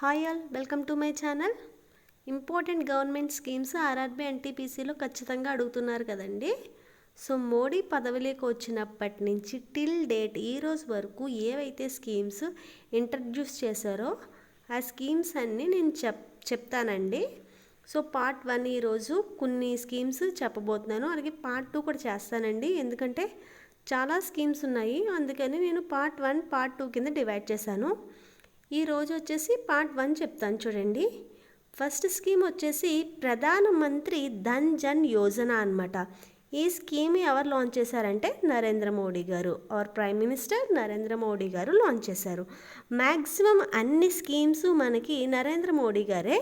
Hi all, welcome to my channel. Important government schemes RRB ఎన్టీపీసీలో ఖచ్చితంగా అడుగుతున్నారు కదండి. సో మోడీ పదవిలోకి వచ్చినప్పటి నుంచి టిల్ డేట్ ఈ రోజు వరకు ఏవైతే స్కీమ్స్ ఇంట్రడ్యూస్ చేశారో ఆ స్కీమ్స్ అన్నీ నేను చెప్తానండి. సో పార్ట్ 1 ఈరోజు కొన్ని స్కీమ్స్ చెప్పబోతున్నాను, అలాగే పార్ట్ 2 కూడా చేస్తానండి. ఎందుకంటే చాలా స్కీమ్స్ ఉన్నాయి, అందుకని నేను పార్ట్ 1 పార్ట్ 2 కింద డివైడ్ చేశాను. ఈరోజు వచ్చేసి పార్ట్ 1 చెప్తాను చూడండి. ఫస్ట్ స్కీమ్ వచ్చేసి ప్రధానమంత్రి ధన్ జన్ యోజన అనమాట. ఈ స్కీమ్ ఎవరు లాంచ్ చేశారంటే నరేంద్ర మోడీ గారు, our prime minister Narendra Modi గారు లాంచ్ చేశారు. మ్యాక్సిమం అన్ని స్కీమ్స్ మనకి నరేంద్ర మోడీ గారే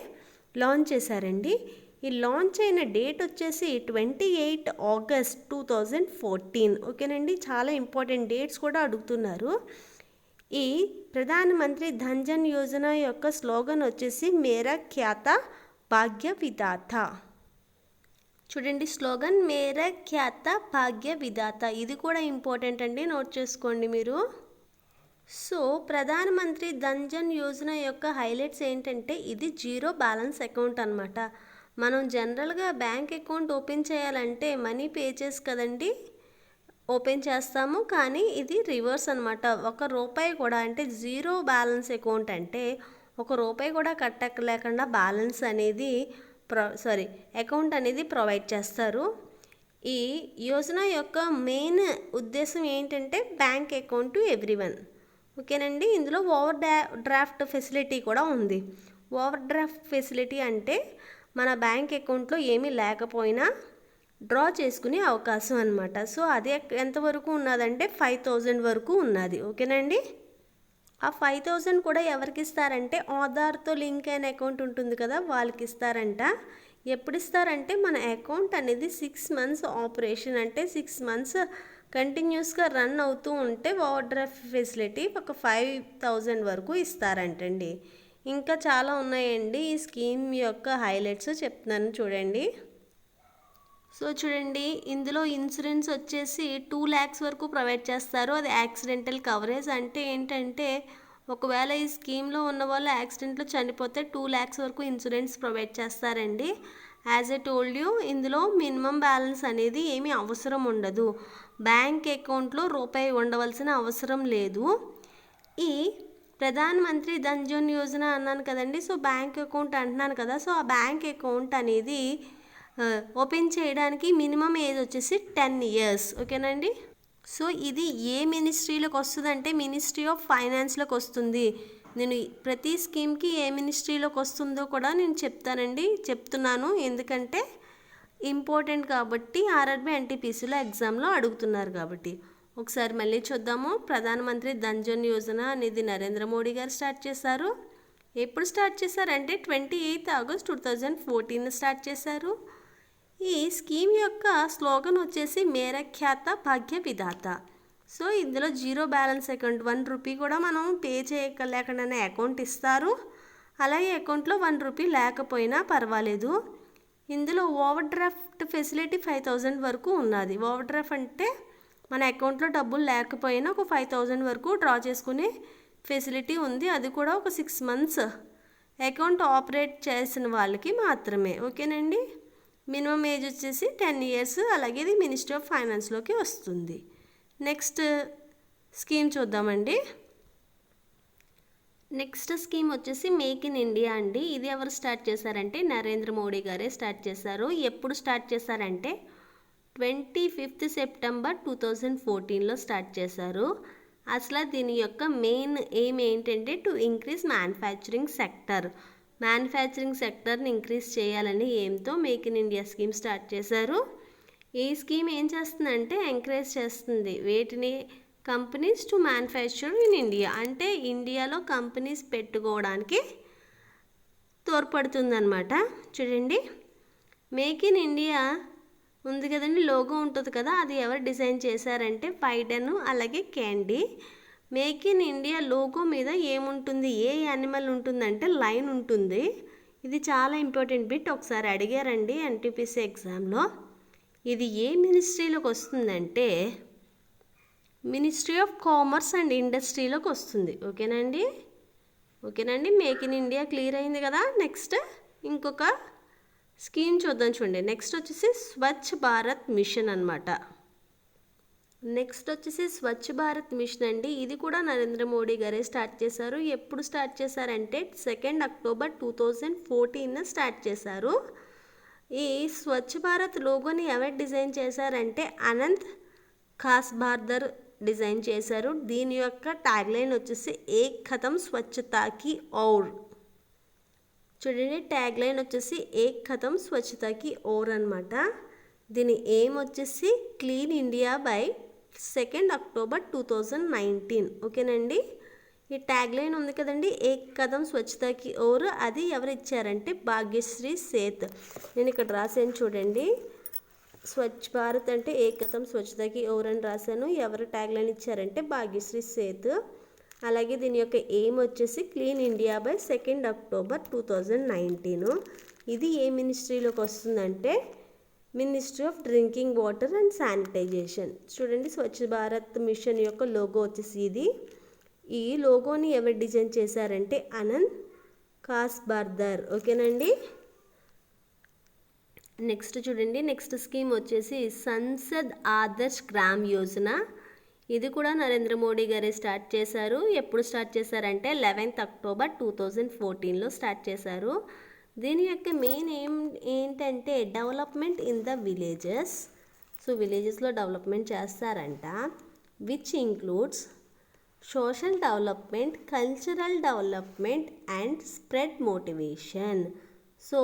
లాంచ్ చేశారండి. ఈ లాంచ్ అయిన డేట్ వచ్చేసి 28 ఆగస్ట్ 2014. ఓకేనండి, చాలా ఇంపార్టెంట్ డేట్స్ కూడా అడుగుతున్నారు. ఈ ప్రధానమంత్రి ధన్ జన్ యోజన యొక్క స్లోగన్ వచ్చేసి మేరా ఖ్యాత భాగ్య విధాత. చూడండి, స్లోగన్ మేరా ఖ్యాత భాగ్య విధాత. ఇది కూడా ఇంపార్టెంట్ అండి, నోట్ చేసుకోండి మీరు. సో ప్రధానమంత్రి ధన్ జన్ యోజన యొక్క హైలైట్స్ ఏంటంటే ఇది జీరో బ్యాలెన్స్ అకౌంట్ అనమాట. మనం జనరల్గా బ్యాంక్ అకౌంట్ ఓపెన్ చేయాలంటే మనీ పే చేసి కదండి ఓపెన్ చేస్తాము, కానీ ఇది రివర్స్ అనమాట. ₹1 కూడా, అంటే జీరో బ్యాలెన్స్ అకౌంట్ అంటే ₹1 కూడా కట్టలేకుండా బ్యాలెన్స్ అనేది అకౌంట్ అనేది ప్రొవైడ్ చేస్తారు. ఈ యోజన యొక్క మెయిన్ ఉద్దేశం ఏంటంటే బ్యాంక్ అకౌంట్ టు ఎవ్రీవన్. ఓకేనండి, ఇందులో ఓవర్ డ్రాఫ్ట్ ఫెసిలిటీ కూడా ఉంది. ఓవర్ డ్రాఫ్ట్ ఫెసిలిటీ అంటే మన బ్యాంక్ అకౌంట్లో ఏమీ లేకపోయినా డ్రా చేసుకునే అవకాశం అనమాట. సో అది ఎంతవరకు ఉన్నదంటే 5,000 వరకు ఉన్నది. ఓకేనండి, ఆ 5,000 కూడా ఎవరికి ఇస్తారంటే ఆధార్తో లింక్ అయిన అకౌంట్ ఉంటుంది కదా, వాళ్ళకి ఇస్తారంట. ఎప్పుడు ఇస్తారంటే మన అకౌంట్ అనేది 6 మంత్స్ ఆపరేషన్, అంటే 6 మంత్స్ కంటిన్యూస్గా రన్ అవుతూ ఉంటే ఓవర్ డ్రాఫ్ట్ ఫెసిలిటీ ఒక 5,000 వరకు ఇస్తారంటండి. ఇంకా చాలా ఉన్నాయండి. ఈ స్కీమ్ యొక్క హైలైట్స్ చెప్తున్నాను చూడండి. సో చూడండి, ఇందులో ఇన్సూరెన్స్ వచ్చేసి 2 lakhs వరకు ప్రొవైడ్ చేస్తారు. అది యాక్సిడెంటల్ కవరేజ్. అంటే ఏంటంటే ఒకవేళ ఈ స్కీమ్లో ఉన్న వాళ్ళు యాక్సిడెంట్లో చనిపోతే 2 lakhs వరకు ఇన్సూరెన్స్ ప్రొవైడ్ చేస్తారండి. యాజ్ ఎ టోల్డ్ యూ, ఇందులో మినిమం బ్యాలెన్స్ అనేది ఏమీ అవసరం ఉండదు. బ్యాంక్ అకౌంట్లో ₹1 ఉండవలసిన అవసరం లేదు. ఈ ప్రధానమంత్రి ధన్ జన్ యోజన అన్నాను కదండి, సో బ్యాంక్ అకౌంట్ అంటున్నాను కదా, సో ఆ బ్యాంక్ అకౌంట్ అనేది ఓపెన్ చేయడానికి మినిమం ఏజ్ వచ్చేసి 10 years. ఓకేనండి, సో ఇది ఏ మినిస్ట్రీలోకి వస్తుంది అంటే మినిస్ట్రీ ఆఫ్ ఫైనాన్స్లోకి వస్తుంది. నేను ప్రతి స్కీమ్కి ఏ మినిస్ట్రీలోకి వస్తుందో కూడా నేను చెప్తున్నాను, ఎందుకంటే ఇంపార్టెంట్ కాబట్టి. ఆర్ఆర్బీ ఎన్టీపీసీలో ఎగ్జామ్లో అడుగుతున్నారు కాబట్టి. ఒకసారి మళ్ళీ చూద్దాము. ప్రధానమంత్రి ధన్ జన్ యోజన అనేది నరేంద్ర మోడీ గారు స్టార్ట్ చేశారు. ఎప్పుడు స్టార్ట్ చేశారంటే 28 ఆగస్ట్ 2014 స్టార్ట్ చేశారు. ఈ స్కీమ్ యొక్క స్లోగన్ వచ్చేసి మేరా ఖ్యాత భాగ్య విధాత. సో ఇందులో జీరో బ్యాలెన్స్ అకౌంట్, ₹1 కూడా మనం పే చేయలేకుండానే అకౌంట్ ఇస్తారు. అలాగే అకౌంట్లో ₹1 లేకపోయినా పర్వాలేదు. ఇందులో ఓవర్ డ్రాఫ్ట్ ఫెసిలిటీ 5,000 వరకు ఉన్నది. ఓవర్ డ్రాఫ్ట్ అంటే మన అకౌంట్లో డబ్బులు లేకపోయినా ఒక 5,000 వరకు డ్రా చేసుకునే ఫెసిలిటీ ఉంది. అది కూడా ఒక 6 months అకౌంట్ ఆపరేట్ చేసిన వాళ్ళకి మాత్రమే. ఓకేనండి, మినిమం ఏజ్ వచ్చేసి 10 years. అలాగే ఇది మినిస్ట్రీ ఆఫ్ ఫైనాన్స్లోకి వస్తుంది. నెక్స్ట్ స్కీమ్ చూద్దామండి. నెక్స్ట్ స్కీమ్ వచ్చేసి మేక్ ఇన్ ఇండియా అండి. ఇది ఎవరు స్టార్ట్ చేశారంటే నరేంద్ర మోడీ గారే స్టార్ట్ చేశారు. ఎప్పుడు స్టార్ట్ చేశారంటే 25 సెప్టెంబర్ 2014లో స్టార్ట్ చేశారు. అసలు దీని యొక్క మెయిన్ ఎయిమ్ ఏంటంటే to increase manufacturing sector. Manufacturing సెక్టర్ని ఇంక్రీజ్ చేయాలని ఎయిమ్తో make in India scheme start చేశారు. ఈ స్కీమ్ ఏం చేస్తుందంటే ఎంకరేజ్ చేస్తుంది వేటిని, companies to manufacture in India, అంటే ఇండియాలో కంపెనీస్ పెట్టుకోవడానికి తోడ్పడుతుందన్నమాట. చూడండి, మేక్ ఇన్ ఇండియా ఉంది కదండి, లోగో ఉంటుంది కదా, అది ఎవరు డిజైన్ చేశారంటే బైడెన్ అలాగే candy. Make in India logo మీద ఏముంటుంది, ఏ యానిమల్ ఉంటుందంటే లైన్ ఉంటుంది. ఇది చాలా ఇంపార్టెంట్ బిట్, ఒకసారి అడిగారండి ఎన్టీపీసీ ఎగ్జామ్లో. ఇది ఏ మినిస్ట్రీలోకి వస్తుందంటే మినిస్ట్రీ ఆఫ్ కామర్స్ అండ్ ఇండస్ట్రీలోకి వస్తుంది. ఓకేనండి, ఓకేనండి, మేక్ ఇన్ ఇండియా క్లియర్ అయింది కదా. నెక్స్ట్ ఇంకొక స్కీమ్ చూద్దాం చూడండి. నెక్స్ట్ వచ్చేసి స్వచ్ఛ భారత్ మిషన్ అనమాట. నెక్స్ట్ వచ్చేసి స్వచ్ఛ భారత్ మిషన్ అండి. ఇది కూడా నరేంద్ర మోడీ గారే స్టార్ట్ చేశారు. ఎప్పుడు స్టార్ట్ చేశారంటే 2 అక్టోబర్ 2014 స్టార్ట్ చేశారు. ఈ స్వచ్ఛ భారత్ లోగోని ఎవరు డిజైన్ చేశారంటే అనంత్ ఖాస్బార్దర్ డిజైన్ చేశారు. దీని యొక్క ట్యాగ్లైన్ వచ్చేసి ఏక్ ఖతం స్వచ్ఛతాకి ఔర్. చూడండి, ట్యాగ్లైన్ వచ్చేసి ఏక్ ఖతం స్వచ్ఛతాకి ఔర్ అనమాట. దీని ఎయిమ్ వచ్చేసి క్లీన్ ఇండియా బై 2 అక్టోబర్ 2019. ఓకేనండి, ఈ ట్యాగ్లైన్ ఉంది కదండి, ఏక్ కదం స్వచ్ఛతాకి ఔర్, అది ఎవరు ఇచ్చారంటే భాగ్యశ్రీ సేత్. నేను ఇక్కడ రాశాను చూడండి, స్వచ్ఛ భారత్ అంటే ఏక్ కదం స్వచ్ఛతాకి ఔర్ అని రాశాను. ఎవరు ట్యాగ్లైన్ ఇచ్చారంటే భాగ్యశ్రీ సేత్. అలాగే దీని యొక్క ఎయిమ్ వచ్చేసి క్లీన్ ఇండియా బై 2 అక్టోబర్ 2019. ఇది ఏ మినిస్ట్రీలోకి వస్తుందంటే ministry of drinking water and sanitization. చూడండి, స్వచ్ఛ భారత్ మిషన్ యొక్క లోగో వచ్చేసి ఇది. ఈ లోగోని ఎవరు డిజైన్ చేశారంటే అనంత్ ఖాస్బార్దర్. ఓకేనండి, నెక్స్ట్ చూడండి, నెక్స్ట్ స్కీమ్ వచ్చేసి సంసద్ ఆదర్శ్ గ్రామ్ యోజన. ఇది కూడా నరేంద్ర మోడీ గారే స్టార్ట్ చేశారు. ఎప్పుడు స్టార్ట్ చేశారంటే 11 అక్టోబర్ 2014 స్టార్ట్ చేశారు. దీని యొక్క మెయిన్ ఎయిమ్ ఏంటంటే development in the villages. So విలేజెస్లో డెవలప్మెంట్ చేస్తారంట, which includes social development, cultural development and spread motivation. So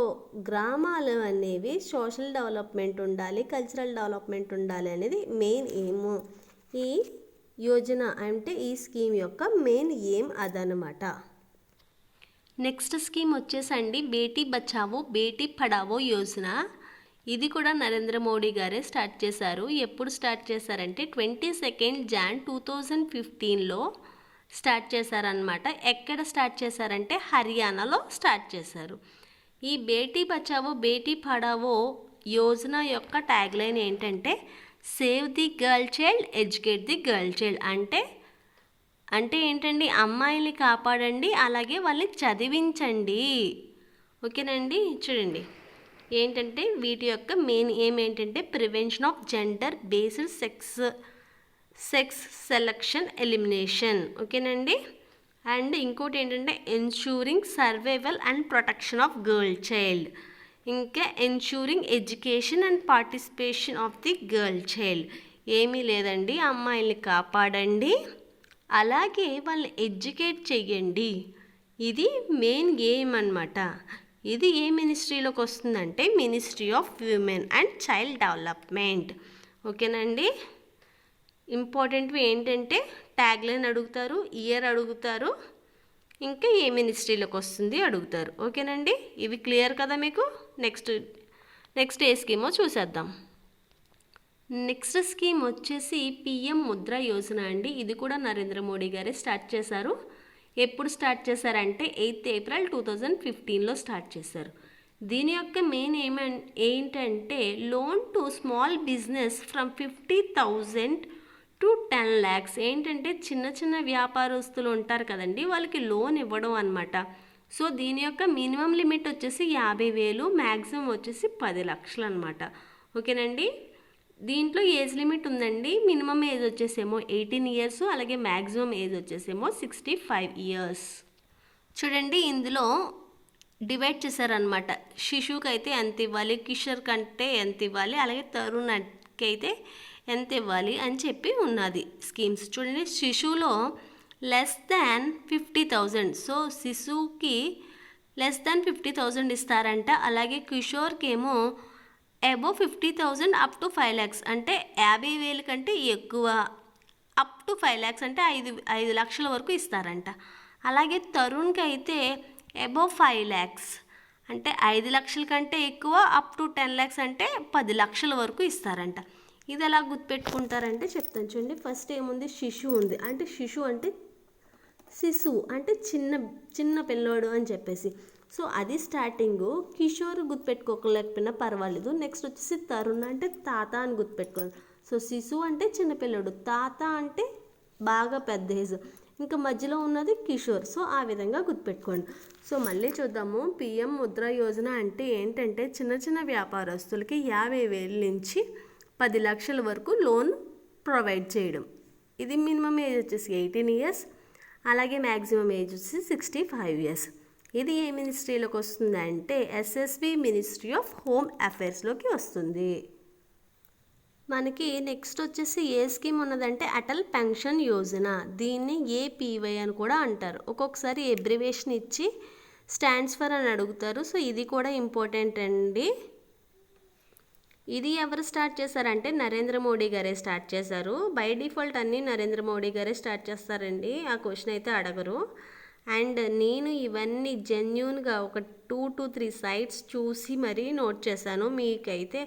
గ్రామాలు అనేవి సోషల్ డెవలప్మెంట్ ఉండాలి, కల్చరల్ డెవలప్మెంట్ ఉండాలి అనేది మెయిన్ ఎయిమ్. ఈ యోజన అంటే ఈ స్కీమ్ యొక్క మెయిన్ ఎయిమ్ అదనమాట. నెక్స్ట్ స్కీమ్ వచ్చేసండి బేటీ బచావో బేటీ పడావో యోజన. ఇది కూడా నరేంద్ర మోడీ గారే స్టార్ట్ చేశారు. ఎప్పుడు స్టార్ట్ చేశారంటే 22 జాన్ 2015 స్టార్ట్ చేశారనమాట. ఎక్కడ స్టార్ట్ చేశారంటే హర్యానాలో స్టార్ట్ చేశారు. ఈ బేటీ బచావో బేటీ పడావో యోజన యొక్క ట్యాగ్లైన్ ఏంటంటే save the girl child, educate the girl child. అంటే ఏంటండి, అమ్మాయిల్ని కాపాడండి, అలాగే వాళ్ళని చదివించండి. ఓకేనండి, చూడండి ఏంటంటే వీటి యొక్క మెయిన్ ఎయిమ్ ఏంటంటే prevention of gender based sex selection elimination. ఓకేనండి, అండ్ ఇంకోటి ఏంటంటే ensuring survival and protection of girl child, ఇంకా ensuring education and participation of the girl child. ఏమీ లేదండి, అమ్మాయిల్ని కాపాడండి, అలాగే వాళ్ళని ఎడ్యుకేట్ చెయ్యండి. ఇది మెయిన్ ఎయిమ్ అనమాట. ఇది ఏ మినిస్ట్రీలోకి వస్తుందంటే ministry of women and child development. ఓకేనండి, ఇంపార్టెంట్వి ఏంటంటే ట్యాగ్లైన్ అడుగుతారు, ఇయర్ అడుగుతారు, ఇంకా ఏ మినిస్ట్రీలోకి వస్తుంది అడుగుతారు. ఓకేనండి, ఇవి క్లియర్ కదా మీకు. నెక్స్ట్ ఏ స్కీమో చూసేద్దాం. నెక్స్ట్ స్కీమ్ వచ్చేసి పిఎం ముద్ర యోజన అండి. ఇది కూడా నరేంద్ర మోడీ గారే స్టార్ట్ చేశారు. ఎప్పుడు స్టార్ట్ చేశారంటే 8 ఏప్రిల్ 2015 స్టార్ట్ చేశారు. దీని యొక్క మెయిన్ ఏంటంటే loan to small business from 50,000 to 10 lakhs. ఏంటంటే చిన్న చిన్న వ్యాపారస్తులు ఉంటారు కదండి, వాళ్ళకి లోన్ ఇవ్వడం అనమాట. సో దీని యొక్క మినిమం లిమిట్ వచ్చేసి 50,000, మ్యాక్సిమం వచ్చేసి 10 లక్షలు అనమాట. ఓకేనండి, దీంట్లో ఏజ్ లిమిట్ ఉందండి. మినిమం ఏజ్ వచ్చేసేమో 18 years, అలాగే మ్యాక్సిమం ఏజ్ వచ్చేసేమో 65 years. చూడండి, ఇందులో డివైడ్ చేశారనమాట. శిశువుకి అయితే ఎంత ఇవ్వాలి, కిషోర్ కంటే ఎంత ఇవ్వాలి, అలాగే తరుణ్కి అయితే ఎంత ఇవ్వాలి అని చెప్పి ఉన్నది స్కీమ్స్. చూడండి, శిశువులో <50,000, సో శిశువుకి <50,000 ఇస్తారంట. అలాగే కిషోర్కి ఏమో అబోవ్ 50,000 up to 5 lakhs, అంటే 50,000 కంటే ఎక్కువ, అప్ టు 5 lakhs అంటే 5 లక్షల వరకు ఇస్తారంట. అలాగే తరుణ్కి అయితే అబోవ్ 5 lakhs అంటే 5 లక్షల కంటే ఎక్కువ, అప్ టు 10 lakhs అంటే 10 లక్షల వరకు ఇస్తారంట. ఇది ఎలా గుర్తుపెట్టుకుంటారంటే చెప్తాను చూడండి. ఫస్ట్ ఏముంది, శిశువు ఉంది. అంటే శిశువు అంటే చిన్న పిల్లోడు అని చెప్పేసి, సో అది స్టార్టింగు. కిషోర్ గుర్తుపెట్టుకోలేకపోయినా పర్వాలేదు. నెక్స్ట్ వచ్చేసి తరుణ్ అంటే తాత అని గుర్తుపెట్టుకోవాలి. సో శిశువు అంటే చిన్నపిల్లడు, తాత అంటే బాగా పెద్ద ఏజ్. ఇంకా మధ్యలో ఉన్నది కిషోర్. సో ఆ విధంగా గుర్తుపెట్టుకోండి. సో మళ్ళీ చూద్దాము. పిఎం ముద్ర యోజన అంటే ఏంటంటే చిన్న చిన్న వ్యాపారస్తులకి 50,000 నుంచి 10 లక్షల వరకు లోన్ ప్రొవైడ్ చేయడం. ఇది మినిమం ఏజ్ వచ్చేసి 18 ఇయర్స్, అలాగే మ్యాక్సిమం ఏజ్ వచ్చేసి 65 ఇయర్స్. ఇది ఏ మినిస్ట్రీలోకి వస్తుంది అంటే ఎస్ఎస్బి మినిస్ట్రీ ఆఫ్ హోమ్ అఫైర్స్లోకి వస్తుంది. మనకి నెక్స్ట్ వచ్చేసి ఏ స్కీమ్ ఉన్నదంటే అటల్ పెన్షన్ యోజన. దీన్ని ఏపీవై అని కూడా అంటారు. ఒక్కొక్కసారి ఎబ్రివేషన్ ఇచ్చి స్టాండ్స్ ఫర్ అని అడుగుతారు. సో ఇది కూడా ఇంపార్టెంట్ అండి. ఇది ఎవరు స్టార్ట్ చేశారంటే నరేంద్ర మోడీ గారే స్టార్ట్ చేశారు. బై డిఫాల్ట్ అన్నీ నరేంద్ర మోడీ గారే స్టార్ట్ చేస్తారండి. ఆ క్వశ్చన్ అయితే అడగరు. అండ్ నేను ఇవన్నీ జెన్యూన్గా ఒక 2 to 3 సైట్స్ చూసి మరీ నోట్ చేశాను. మీకైతే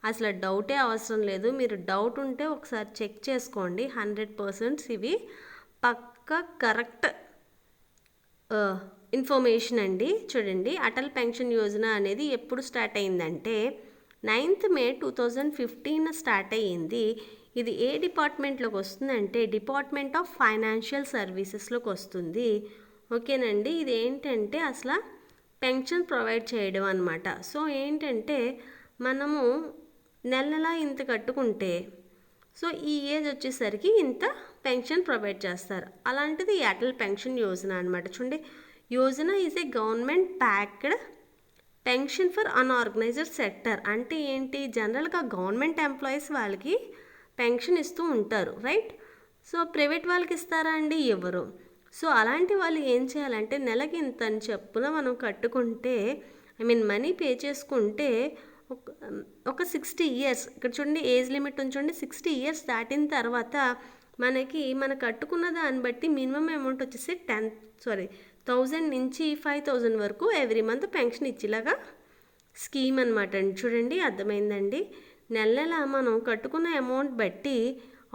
అసలు డౌటే అవసరం లేదు. మీరు డౌట్ ఉంటే ఒకసారి చెక్ చేసుకోండి. 100% ఇవి పక్కా కరెక్ట్ ఇన్ఫర్మేషన్ అండి. చూడండి, అటల్ పెన్షన్ యోజన అనేది ఎప్పుడు స్టార్ట్ అయిందంటే 9th May 2015 స్టార్ట్ అయ్యింది. ఇది ఏ డిపార్ట్మెంట్లోకి వస్తుందంటే డిపార్ట్మెంట్ ఆఫ్ ఫైనాన్షియల్ సర్వీసెస్లోకి వస్తుంది. ఓకేనండి. ఇది ఏంటంటే అసలు పెన్షన్ ప్రొవైడ్ చేయడం అనమాట. సో ఏంటంటే మనము నెల ఇంత కట్టుకుంటే సో ఈ ఏజ్ వచ్చేసరికి ఇంత పెన్షన్ ప్రొవైడ్ చేస్తారు. అలాంటిది అటల్ పెన్షన్ యోజన అనమాట. చూడండి, Yojana is a government packed pension for unorganised sector. అంటే ఏంటి, జనరల్గా గవర్నమెంట్ ఎంప్లాయీస్ వాళ్ళకి పెన్షన్ ఇస్తూ ఉంటారు, రైట్? సో ప్రైవేట్ వాళ్ళకి ఇస్తారా అండి? ఎవరు? సో అలాంటి వాళ్ళు ఏం చేయాలంటే నెలకి ఇంత అని చెప్పున మనం కట్టుకుంటే మనీ పే చేసుకుంటే ఒక 60 ఇయర్స్, ఇక్కడ చూడండి ఏజ్ లిమిట్ ఉంచండి, 60 ఇయర్స్ దాటిన తర్వాత మన కట్టుకున్న దాన్ని బట్టి మినిమం అమౌంట్ వచ్చేసి 1000 నుంచి 5000 వరకు ఎవ్రీ మంత్ పెన్షన్ ఇచ్చేలాగా స్కీమ్ అనమాట అండి. చూడండి, అర్థమైందండి. నెల మనం కట్టుకున్న అమౌంట్ బట్టి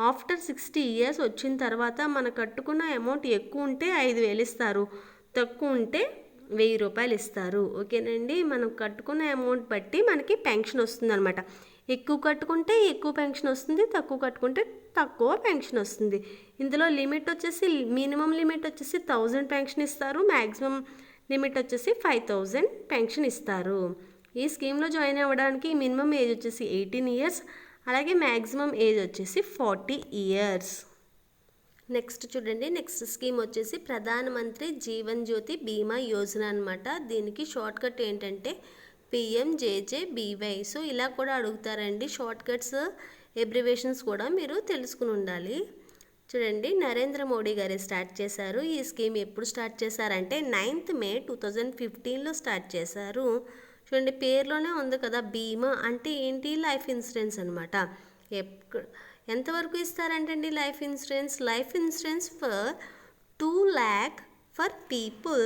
ఆఫ్టర్ 60 ఇయర్స్ వచ్చిన తర్వాత మన కట్టుకున్న అమౌంట్ ఎక్కువ ఉంటే 5,000 ఇస్తారు, తక్కువ ఉంటే 1,000 రూపాయలు ఇస్తారు. ఓకేనండి. మనం కట్టుకున్న అమౌంట్ బట్టి మనకి పెన్షన్ వస్తుంది అనమాట. ఎక్కువ కట్టుకుంటే ఎక్కువ పెన్షన్ వస్తుంది, తక్కువ కట్టుకుంటే తక్కువ పెన్షన్ వస్తుంది. ఇందులో లిమిట్ వచ్చేసి మినిమం లిమిట్ వచ్చేసి 1000 పెన్షన్ ఇస్తారు, మ్యాక్సిమం లిమిట్ వచ్చేసి 5000 పెన్షన్ ఇస్తారు. ఈ స్కీమ్లో జాయిన్ అవ్వడానికి మినిమం ఏజ్ వచ్చేసి 18 ఇయర్స్, అలాగే మ్యాక్సిమం ఏజ్ వచ్చేసి 40 ఇయర్స్. నెక్స్ట్ చూడండి, నెక్స్ట్ స్కీమ్ వచ్చేసి ప్రధానమంత్రి జీవన్ జ్యోతి బీమా యోజన అనమాట. దీనికి షార్ట్ కట్ ఏంటంటే PMJJBY. సో ఇలా కూడా అడుగుతారండి. షార్ట్ కట్స్ ఎబ్రివేషన్స్ కూడా మీరు తెలుసుకుని ఉండాలి. చూడండి, నరేంద్ర మోడీ గారే స్టార్ట్ చేశారు. ఈ స్కీమ్ ఎప్పుడు స్టార్ట్ చేశారంటే 9th May 2015లో స్టార్ట్ చేశారు. చూడండి, పేరులోనే ఉంది కదా, బీమా అంటే ఏంటి, లైఫ్ ఇన్సూరెన్స్ అనమాట. ఎంతవరకు ఇస్తారంటండి life insurance for 2 lakh for people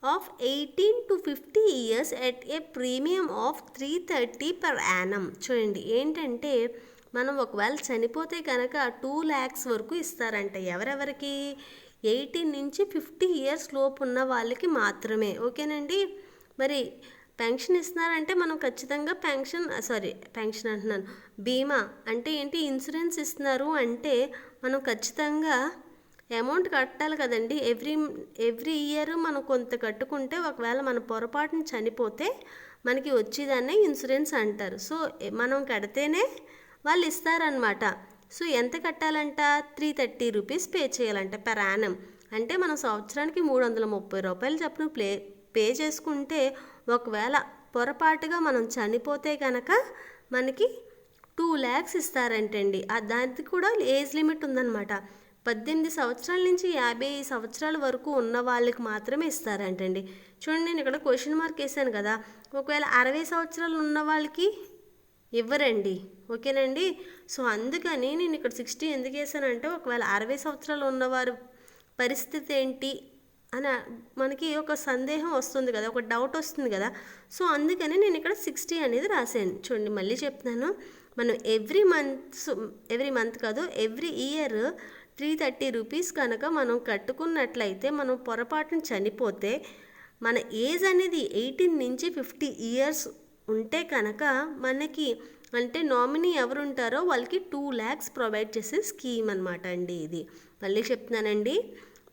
of 18 to 50 years at a premium of 330 per annum. చూడండి, ఏంటంటే మనం ఒకవేళ చనిపోతే కనుక 2 lakhs వరకు ఇస్తారంట. ఎవరెవరికి? 18 నుంచి 50 ఇయర్స్ లోపు ఉన్న వాళ్ళకి మాత్రమే. ఓకేనండి. మరి పెన్షన్ ఇస్తున్నారంటే మనం ఖచ్చితంగా పెన్షన్ అంటున్నాను, బీమా అంటే ఏంటి, ఇన్సూరెన్స్ ఇస్తున్నారు అంటే మనం ఖచ్చితంగా అమౌంట్ కట్టాలి కదండి. ఎవ్రీ ఇయర్ మనం కొంత కట్టుకుంటే ఒకవేళ మన పొరపాటున చనిపోతే మనకి వచ్చేదాన్నే ఇన్సూరెన్స్ అంటారు. సో మనం కడితేనే వాళ్ళు ఇస్తారనమాట. సో ఎంత కట్టాలంట? 330 రూపీస్ పే చేయాలంట per annum. అంటే మనం సంవత్సరానికి 330 రూపాయలు చొప్పున పే చేసుకుంటే ఒకవేళ పొరపాటుగా మనం చనిపోతే కనుక మనకి 2 lakhs ఇస్తారంటండి. దానికి కూడా ఏజ్ లిమిట్ ఉందన్నమాట. 18 సంవత్సరాల నుంచి 50 సంవత్సరాల వరకు ఉన్న వాళ్ళకి మాత్రమే ఇస్తారంటండి. చూడండి, నేను ఇక్కడ క్వశ్చన్ మార్క్ వేసాను కదా, ఒకవేళ 60 సంవత్సరాలు ఉన్న వాళ్ళకి ఇవ్వరండి. ఓకేనండి. సో అందుకని నేను ఇక్కడ 60 ఎందుకు వేసానంటే ఒకవేళ 60 సంవత్సరాలు ఉన్నవారు పరిస్థితి ఏంటి అని మనకి ఒక సందేహం వస్తుంది కదా, ఒక డౌట్ వస్తుంది కదా. సో అందుకని నేను ఇక్కడ 60 అనేది రాశాను. చూడండి, మళ్ళీ చెప్తున్నాను, మనం ఎవ్రీ మంత్ కాదు, ఎవ్రీ ఇయర్ 330 రూపీస్ కనుక మనం కట్టుకున్నట్లయితే మనం పొరపాటున చనిపోతే మన ఏజ్ అనేది 18 నుంచి 50 ఇయర్స్ ఉంటే కనుక మనకి అంటే నామినీ ఎవరు ఉంటారో వాళ్ళకి 2 lakhs ప్రొవైడ్ చేసే స్కీమ్ అనమాట అండి ఇది. మళ్ళీ చెప్తున్నానండి,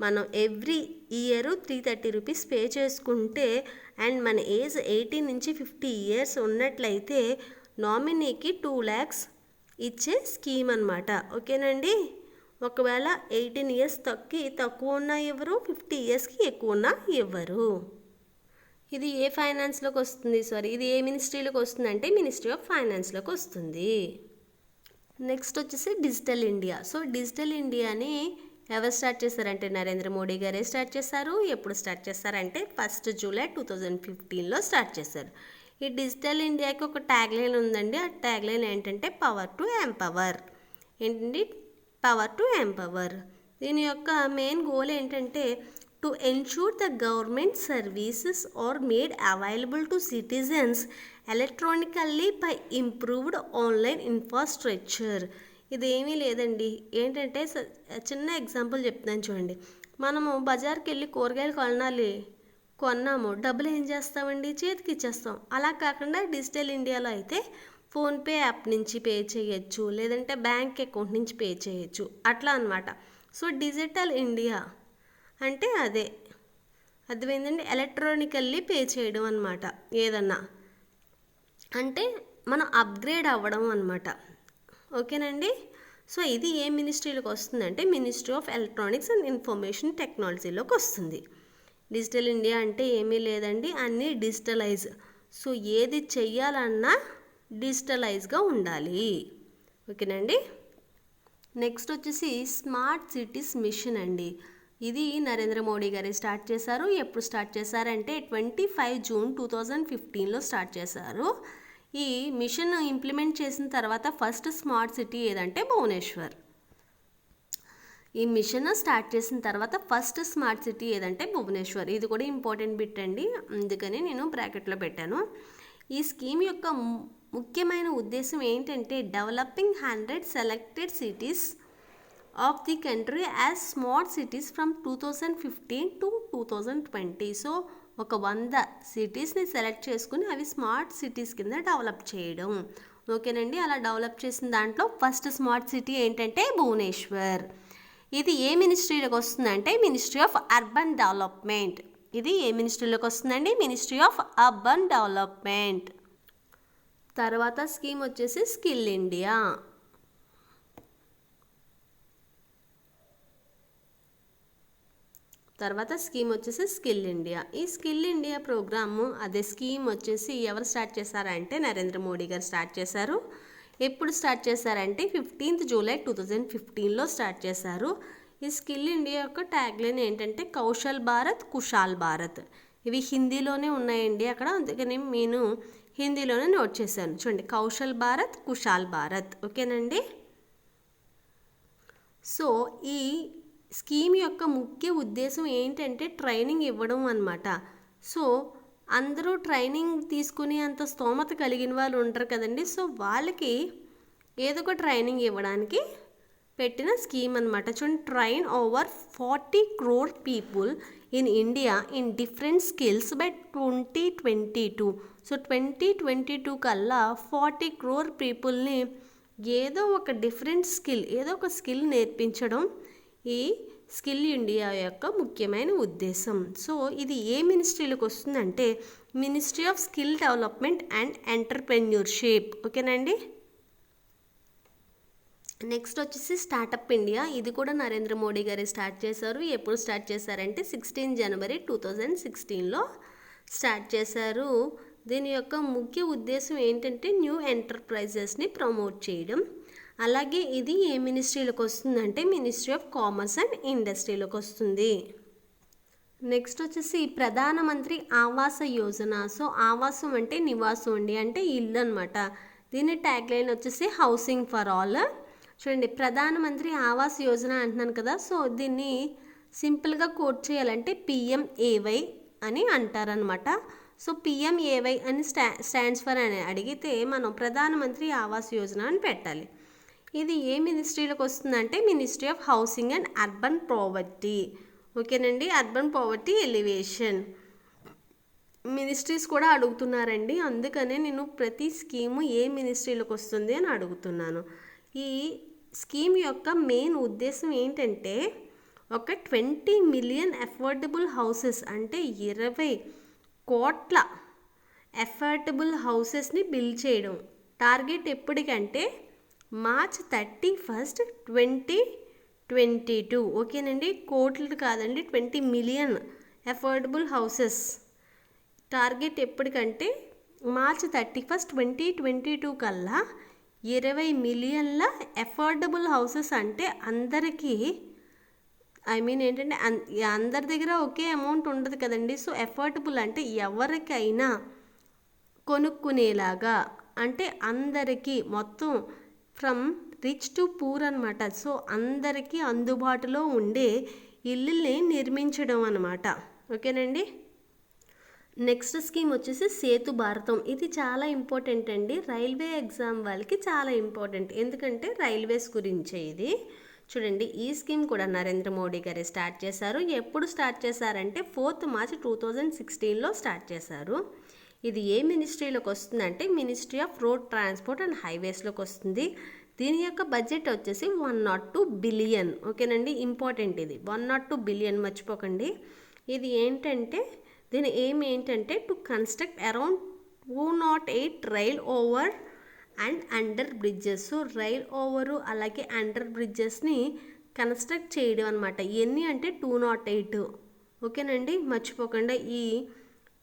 మనం ఎవ్రీ ఇయర్ 330 రూపీస్ పే చేసుకుంటే అండ్ మన ఏజ్ 18 నుంచి 50 ఇయర్స్ ఉన్నట్లయితే నామినీకి 2 lakhs ఇచ్చే స్కీమ్ అనమాట. ఓకేనండి. ఒకవేళ 18 ఇయర్స్ తక్కువ ఉన్నా ఇవ్వరు, 50 ఇయర్స్కి ఎక్కువ ఉన్నా ఇవ్వరు. ఇది ఏ ఫైనాన్స్లోకి వస్తుంది, ఇది ఏ మినిస్ట్రీలోకి వస్తుంది అంటే మినిస్ట్రీ ఆఫ్ ఫైనాన్స్లోకి వస్తుంది. నెక్స్ట్ వచ్చేసి డిజిటల్ ఇండియా. సో డిజిటల్ ఇండియాని ఎవరు స్టార్ట్ చేశారంటే నరేంద్ర మోడీ గారే స్టార్ట్ చేశారు. ఎప్పుడు స్టార్ట్ చేశారంటే 1 జూలై 2015లో స్టార్ట్ చేశారు. ఈ డిజిటల్ ఇండియాకి ఒక ట్యాగ్లైన్ ఉందండి. ఆ ట్యాగ్లైన్ ఏంటంటే పవర్ టు ఎంపవర్. ఏంటండి? Power to empower. దీని యొక్క మెయిన్ గోల్ ఏంటంటే to ensure the government services are made available to citizens electronically by improved online infrastructure. ఇదేమీ లేదండి. ఏంటంటే చిన్న ఎగ్జాంపుల్ చెప్తాను చూడండి. మనము బజార్కి వెళ్ళి కూరగాయలు కొన్నాము, డబ్బులు ఏం చేస్తామండి, చేతికి ఇచ్చేస్తాం. అలా కాకుండా డిజిటల్ ఇండియాలో అయితే ఫోన్పే యాప్ నుంచి పే చేయొచ్చు, లేదంటే బ్యాంక్ అకౌంట్ నుంచి పే చేయొచ్చు, అట్లా అనమాట. సో డిజిటల్ ఇండియా అంటే అదే అర్థమైందండి. ఎలక్ట్రానికల్లీ పే చేయడం అనమాట. ఏదన్నా అంటే మనం అప్గ్రేడ్ అవ్వడం అనమాట. ఓకేనండి. సో ఇది ఏ మినిస్ట్రీలోకి వస్తుందంటే ministry of electronics and information టెక్నాలజీలోకి వస్తుంది. డిజిటల్ ఇండియా అంటే ఏమీ లేదండి, అన్నీ డిజిటలైజ్. సో ఏది చెయ్యాలన్నా డిజిటలైజ్గా ఉండాలి. ఓకేనండి. నెక్స్ట్ వచ్చేసి స్మార్ట్ సిటీస్ మిషన్ అండి. ఇది నరేంద్ర మోడీ గారే స్టార్ట్ చేశారు. ఎప్పుడు స్టార్ట్ చేశారంటే 25 జూన్ 2015లో స్టార్ట్ చేశారు. ఈ మిషన్ ఇంప్లిమెంట్ చేసిన తర్వాత ఫస్ట్ స్మార్ట్ సిటీ ఏదంటే భువనేశ్వర్. ఈ మిషన్ స్టార్ట్ చేసిన తర్వాత ఫస్ట్ స్మార్ట్ సిటీ ఏదంటే భువనేశ్వర్. ఇది కూడా ఇంపార్టెంట్ బిట్ అండి, అందుకని నేను బ్రాకెట్లో పెట్టాను. ఈ స్కీమ్ యొక్క ముఖ్యమైన ఉద్దేశం ఏంటంటే developing 100 selected cities of the country as smart cities from 2015 to 2020. So ఒక 100 సిటీస్ని సెలెక్ట్ చేసుకుని అవి స్మార్ట్ సిటీస్ కింద డెవలప్ చేయడం. ఓకేనండి. అలా డెవలప్ చేసిన దాంట్లో ఫస్ట్ స్మార్ట్ సిటీ ఏంటంటే భువనేశ్వర్. ఇది ఏ మినిస్ట్రీలోకి వస్తుందంటే మినిస్ట్రీ ఆఫ్ అర్బన్ డెవలప్మెంట్. ఇది ఏ మినిస్ట్రీలోకి వస్తుందండి? Ministry of urban development. తర్వాత స్కీమ్ వచ్చేసి స్కిల్ ఇండియా. Skill India. ఈ స్కిల్ ఇండియా ప్రోగ్రాము స్కీమ్ వచ్చేసి ఎవరు స్టార్ట్ చేశారంటే నరేంద్ర మోడీ గారు స్టార్ట్ చేశారు. ఎప్పుడు స్టార్ట్ చేశారంటే 15 జూలై 2015లో స్టార్ట్ చేశారు. ఈ స్కిల్ ఇండియా యొక్క ట్యాగ్లైన్ ఏంటంటే కౌశల్ భారత్, కుశాల్ భారత్. ఇవి హిందీలోనే ఉన్నాయండి అక్కడ, అందుకని నేను హిందీలోనే నోట్ చేశాను. చూడండి, కౌశల్ భారత్, కుశాల్ భారత్. ఓకేనండి. సో ఈ స్కీమ్ యొక్క ముఖ్య ఉద్దేశం ఏంటంటే ట్రైనింగ్ ఇవ్వడం అన్నమాట. సో అందరూ ట్రైనింగ్ తీసుకునే అంత స్తోమత కలిగిన వాళ్ళు ఉంటారు కదండి. సో వాళ్ళకి ఏదో ఒక ట్రైనింగ్ ఇవ్వడానికి పెట్టిన స్కీమ్ అనమాట. చూడండి, train over 40 crore people in India in different skills by 2022. So 2022 కల్లా 40 crore పీపుల్ని ఏదో ఒక డిఫరెంట్ స్కిల్, ఏదో ఒక స్కిల్ నేర్పించడం ఈ స్కిల్ ఇండియా యొక్క ముఖ్యమైన ఉద్దేశం. సో ఇది ఏ మినిస్ట్రీలోకి వస్తుందంటే ministry of skill development and entrepreneurship. ఓకేనండి. నెక్స్ట్ వచ్చేసి స్టార్టప్ ఇండియా. ఇది కూడా నరేంద్ర మోడీ గారే స్టార్ట్ చేశారు. ఎప్పుడు స్టార్ట్ చేశారంటే 16 జనవరి 2016లో స్టార్ట్ చేశారు. దీని యొక్క ముఖ్య ఉద్దేశం ఏంటంటే న్యూ ఎంటర్ప్రైజెస్ని ప్రమోట్ చేయడం. అలాగే ఇది ఏ మినిస్ట్రీలోకి వస్తుందంటే మినిస్ట్రీ ఆఫ్ కామర్స్ అండ్ ఇండస్ట్రీలోకి వస్తుంది. నెక్స్ట్ వచ్చేసి ప్రధానమంత్రి ఆవాస యోజన. సో ఆవాసం అంటే నివాసం అండి, అంటే ఇల్లు అనమాట. దీని ట్యాగ్లైన్ వచ్చేసి హౌసింగ్ ఫర్ ఆల్. చూడండి, ప్రధానమంత్రి ఆవాస్ యోజన అంటున్నాను కదా. సో దీన్ని సింపుల్గా కోట్ చేయాలంటే PMAY అని అంటారనమాట. సో PMAY అని స్టాండ్స్ ఫర్ అని అడిగితే మనం ప్రధానమంత్రి ఆవాస్ యోజన అని పెట్టాలి. ఇది ఏ మినిస్ట్రీలోకి వస్తుందంటే ministry of housing and urban poverty. ఓకేనండి. అర్బన్ పావర్టీ ఎలివేషన్ మినిస్ట్రీస్ కూడా అడుగుతున్నారండి, అందుకనే నేను ప్రతి స్కీము ఏ మినిస్ట్రీలోకి వస్తుంది అని అడుగుతున్నాను. ఈ స్కీమ్ యొక్క మెయిన్ ఉద్దేశం ఏంటంటే ఒక 20 మిలియన్ అఫోర్డబుల్ హౌసెస్ అంటే 20 కోట్ల అఫోర్డబుల్ హౌసెస్ని బిల్డ్ చేయడం. టార్గెట్ ఎప్పటికంటే మార్చ్ 31, 2022. ఓకేనండి, కోట్లు కాదండి, 20 మిలియన్ అఫోర్డబుల్ హౌసెస్ టార్గెట్ ఎప్పటికంటే మార్చ్ 31, 2022 కల్లా 20 మిలియన్ల అఫోర్డబుల్ హౌసెస్. అంటే అందరికీ ఏంటంటే అందరి దగ్గర ఒకే అమౌంట్ ఉండదు కదండి. సో అఫోర్డబుల్ అంటే ఎవరికైనా కొనుక్కునేలాగా, అంటే అందరికీ మొత్తం ఫ్రమ్ రిచ్ టు పూర్ అనమాట. సో అందరికీ అందుబాటులో ఉండే ఇల్లుల్ని నిర్మించడం అనమాట. ఓకేనండి. నెక్స్ట్ స్కీమ్ వచ్చేసి సేతు భారతం. ఇది చాలా ఇంపార్టెంట్ అండి, రైల్వే ఎగ్జామ్ వాళ్ళకి చాలా ఇంపార్టెంట్. ఎందుకంటే రైల్వేస్ గురించే ఇది. చూడండి, ఈ స్కీమ్ కూడా నరేంద్ర మోడీ గారే స్టార్ట్ చేశారు. ఎప్పుడు స్టార్ట్ చేశారంటే 4th March 2016లో స్టార్ట్ చేశారు. ఇది ఏ మినిస్ట్రీలోకి వస్తుందంటే ministry of road transport and హైవేస్లోకి వస్తుంది. దీని యొక్క బడ్జెట్ వచ్చేసి 102 బిలియన్. ఓకేనండి, ఇంపార్టెంట్ ఇది, 102 బిలియన్ మర్చిపోకండి. ఇది ఏంటంటే దీని ఎయిమ్ ఏంటంటే to construct around 208 rail over and under bridges. So rail over అలాగే అండర్ బ్రిడ్జెస్ని కన్స్ట్రక్ట్ చేయడం అనమాట. ఎన్ని అంటే 208. ఓకేనండి, మర్చిపోకుండా ఈ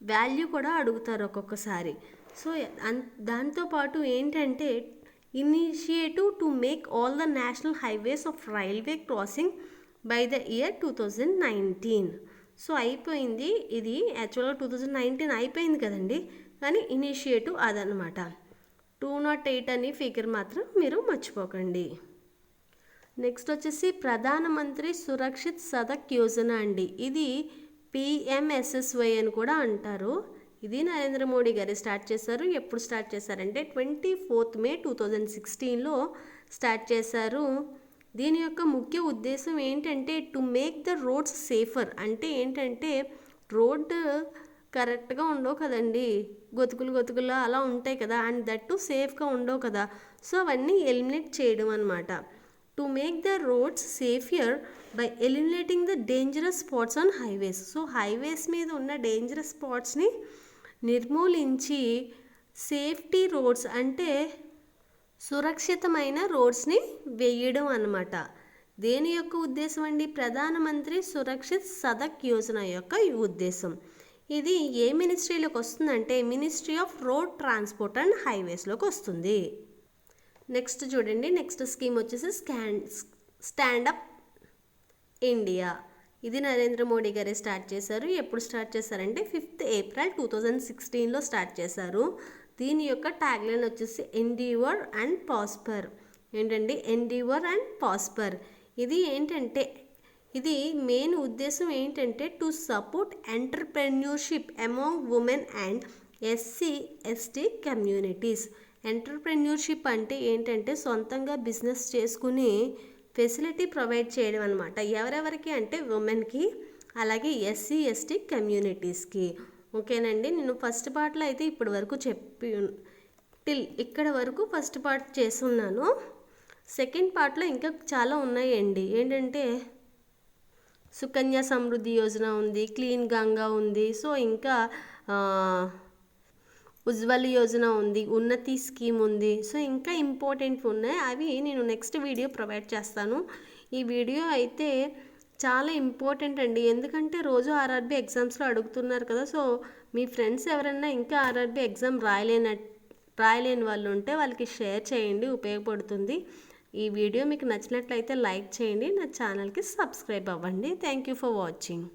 వాల్యూ కూడా అడుగుతారు ఒక్కొక్కసారి. సో దాంతోపాటు ఏంటంటే initiative to make all the national highways of railway crossing by the year 2019. So అయిపోయింది ఇది, యాక్చువల్గా 2019 అయిపోయింది కదండి, కానీ ఇనిషియేటివ్ అదనమాట. 208 అని ఫిగర్ మాత్రం మీరు మర్చిపోకండి. నెక్స్ట్ వచ్చేసి ప్రధానమంత్రి సురక్షిత్ సదక్ యోజన అండి. ఇది PMSSY అని కూడా అంటారు. ఇది నరేంద్ర మోడీ గారు స్టార్ట్ చేశారు. ఎప్పుడు స్టార్ట్ చేశారంటే 24th May 2016లో స్టార్ట్ చేశారు. దీని యొక్క ముఖ్య ఉద్దేశం ఏంటంటే to make the roads safer. అంటే ఏంటంటే రోడ్డు కరెక్ట్గా ఉండవు కదండి, గొతుకులు అలా ఉంటాయి కదా, అండ్ దట్టు సేఫ్గా ఉండవు కదా. సో అవన్నీ ఎలిమినేట్ చేయడం అనమాట. To make the roads safer by eliminating the dangerous spots on highways. So highways మీద ఉన్న డేంజరస్ స్పాట్స్ని నిర్మూలించి సేఫ్టీ రోడ్స్ అంటే సురక్షితమైన రోడ్స్ని వేయడం అన్నమాట. దేని యొక్క ఉద్దేశం అండి? ప్రధానమంత్రి సురక్షిత్ సదక్ యోజన యొక్క ఉద్దేశం. ఇది ఏ మినిస్ట్రీలోకి వస్తుందంటే ministry of road transport and హైవేస్లోకి వస్తుంది. నెక్స్ట్ చూడండి, నెక్స్ట్ స్కీమ్ వచ్చేసి స్టాండప్ ఇండియా. ఇది నరేంద్ర మోడీ గారే స్టార్ట్ చేశారు. ఎప్పుడు స్టార్ట్ చేశారంటే 5th April 2016లో స్టార్ట్ చేశారు. దీని యొక్క ట్యాగ్లైన్ వచ్చేసి ఎండీవర్ అండ్ ప్రాస్పర్. ఏంటండి? Endeavour and prosper. ఇది ఏంటంటే ఇది మెయిన్ ఉద్దేశం ఏంటంటే to support entrepreneurship among women and SC/ST communities. Entrepreneurship అంటే ఏంటంటే సొంతంగా బిజినెస్ చేసుకుని ఫెసిలిటీ ప్రొవైడ్ చేయడం అనమాట. ఎవరెవరికి అంటే ఉమెన్కి, అలాగే SC/ST కమ్యూనిటీస్కి. ఓకేనండి, నేను ఫస్ట్ పార్ట్లో అయితే ఇప్పటి వరకు ఇక్కడ వరకు ఫస్ట్ పార్ట్ చేస్తున్నాను. సెకండ్ పార్ట్లో ఇంకా చాలా ఉన్నాయండి. ఏంటంటే సుకన్య సమృద్ధి యోజన ఉంది, క్లీన్ గంగా ఉంది, సో ఇంకా ఉజ్వల్ యోజన ఉంది, ఉన్నతి స్కీమ్ ఉంది. సో ఇంకా ఇంపార్టెంట్ ఉన్నాయి, అవి నేను నెక్స్ట్ వీడియో ప్రొవైడ్ చేస్తాను. ఈ వీడియో అయితే చాలా ఇంపార్టెంట్ అండి, ఎందుకంటే రోజు RRB ఎగ్జామ్స్లో అడుగుతున్నారు కదా. సో మీ ఫ్రెండ్స్ ఎవరైనా ఇంకా RRB ఎగ్జామ్ రాయలేని వాళ్ళు ఉంటే వాళ్ళకి షేర్ చేయండి, ఉపయోగపడుతుంది. ఈ వీడియో మీకు నచ్చినట్లయితే లైక్ చేయండి, నా ఛానల్కి సబ్స్క్రైబ్ అవ్వండి. Thank you for watching.